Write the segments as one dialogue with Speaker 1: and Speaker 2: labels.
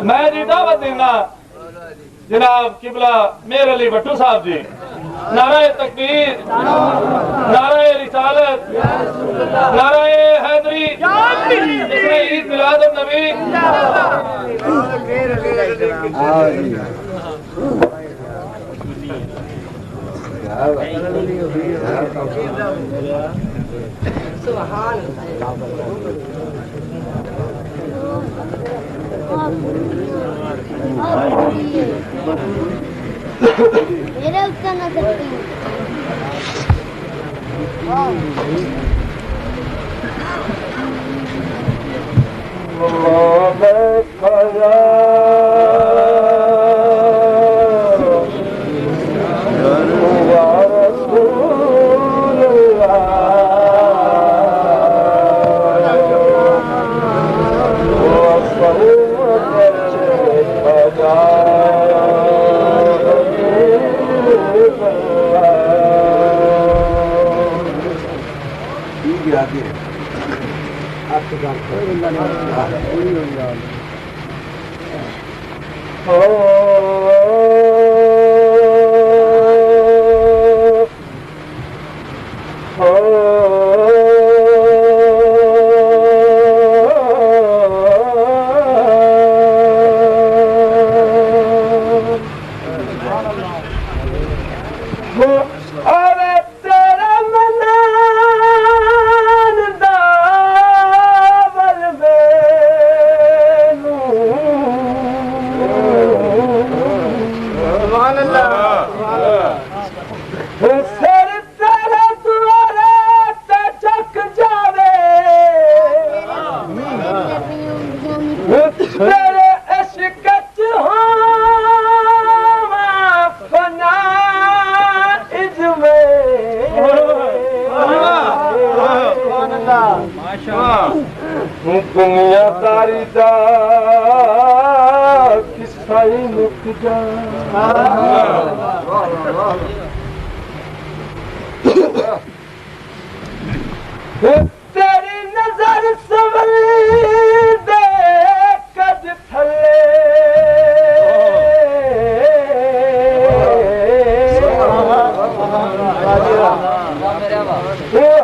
Speaker 1: मैं जी दावत देना जनाब किबला मेर अली भट्टू साहब जी। नाराए तकबीर, नाराए रिसालत, नाराए हैदरी, जिसने ईद मिलाद नबी।
Speaker 2: मेरे उत्तर न सकती दुनिया तारी दा किस्सा ही मुक जा। तेरी नजर संवरी दे कद थले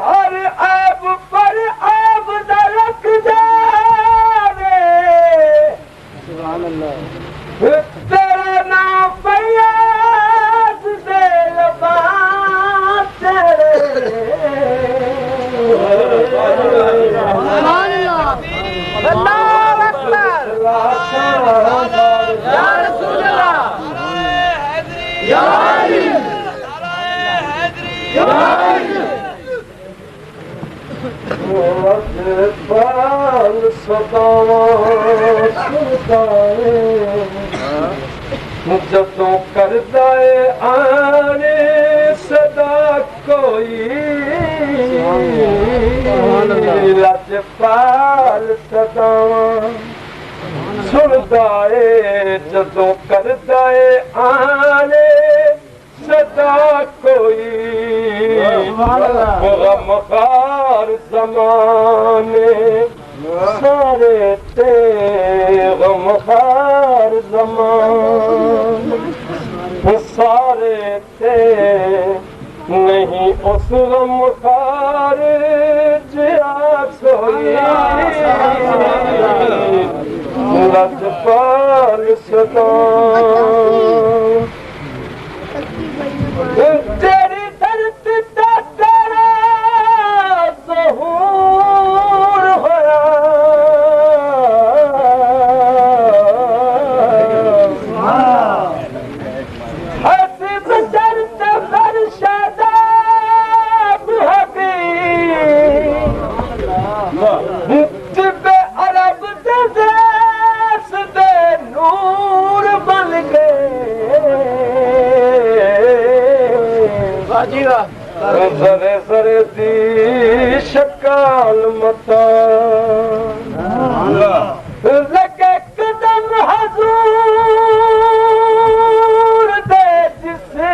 Speaker 2: हर ऐब पर ऐब दरक जावे। तेरा नाम फैयाज दे लबां तेरे। अल्लाह अकबर या रसूल अल्लाह या अली या अली। पाल सदावां सुनदाए जदों करदाए आने सदा कोई। लजपाल सदावां सुनदाए जदों करदाए आने सदा कोई। गमखार ज़माने सारे ते गमखार ज़माने सारे ते नहीं उस गमखार जिया कोई। लजपाल सदा तेरी धरती दा तेरा ज़हूर होया। हसीब दर्द फरशादाब हबीब जिबे अरब दे देस दे नूर बन गए। सरे सरे दी शकाल मता लगे कदम हजूर दे जिसे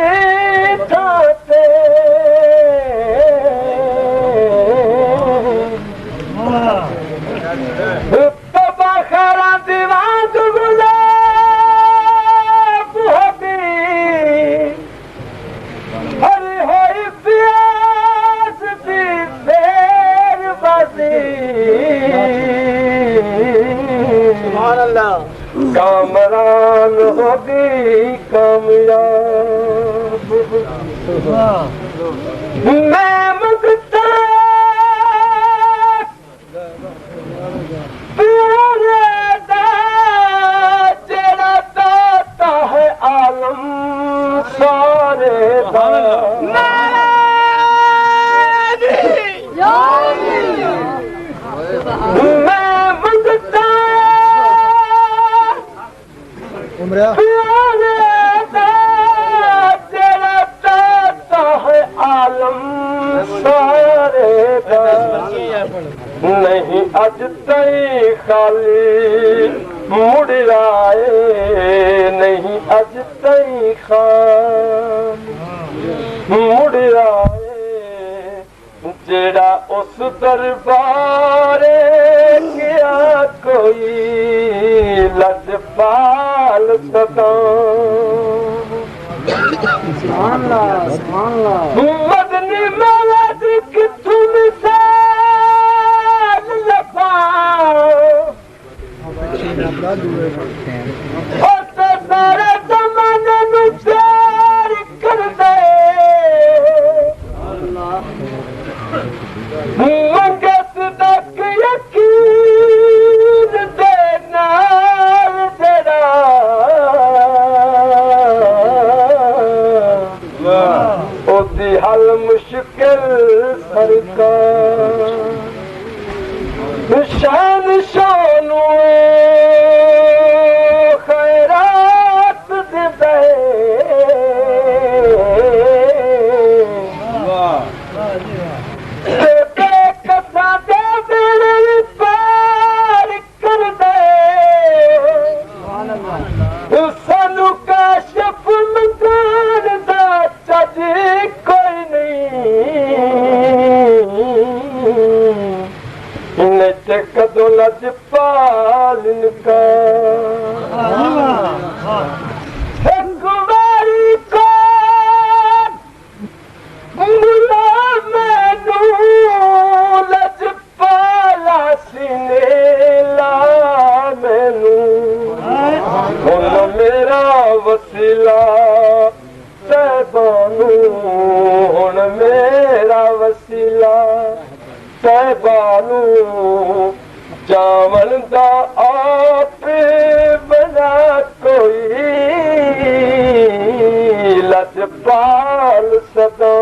Speaker 2: ठाते। तबा खरा दीवान गुला कामरान होगी कामयाब मैं मुक्ता प्यारे दा जेड़ा दाता है आलम सारे दा मैं मुक्ता प्यारे दा जेड़ा दाता है आलम सारे दा नहीं अज तई खाली मुड़ आए नहीं अज तई खाली मुड़ आए जेड़ा उस दरबारे गया कोई लजपाल सदा मदनी मौलाद किथों मिसाल सारे जमाने नू प्यार कर दे मंगस तक यकीन दे नाल जड़ा ओदी हल मुश्किल सरकार शान शानू खैरात दे कसा दे मेरे पार कर दे सानू काशफ मकान दा चज कोई नहीं नच कदों लजपाल का कुमारी को मुला मैनू लजपाला सीने ला मैनू हुन मेरा वसीला तैबानू हुन मेरा वसीला तैबानू जावन दा आप बना कोई लजपाल सदा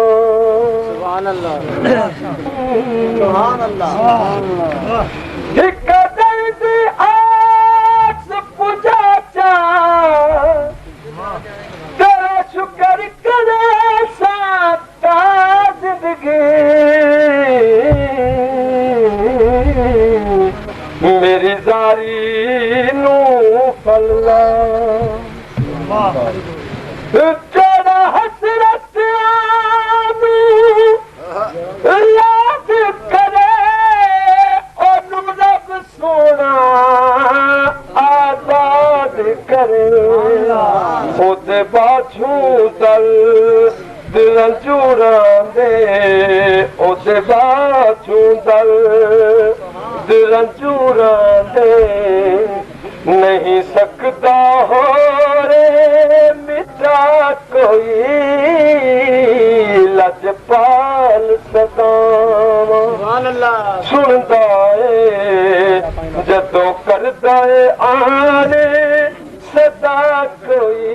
Speaker 2: सुभान अल्लाह सुभान अल्लाह ठिकादर दी आस पूजा चा तेरा शुक्र करे साता जिंदगी मेरी जारी नू फलना जड़ा हसरत याद करे ओनू रब सोना आजाद करे ओदे बाछू दल दिल चूरा दे ओदे बाछू दल दिल चूरा दे नहीं सकता हो रे मिटा कोई लजपाल सदा सुनदा है जदों करदा है आने सदा कोई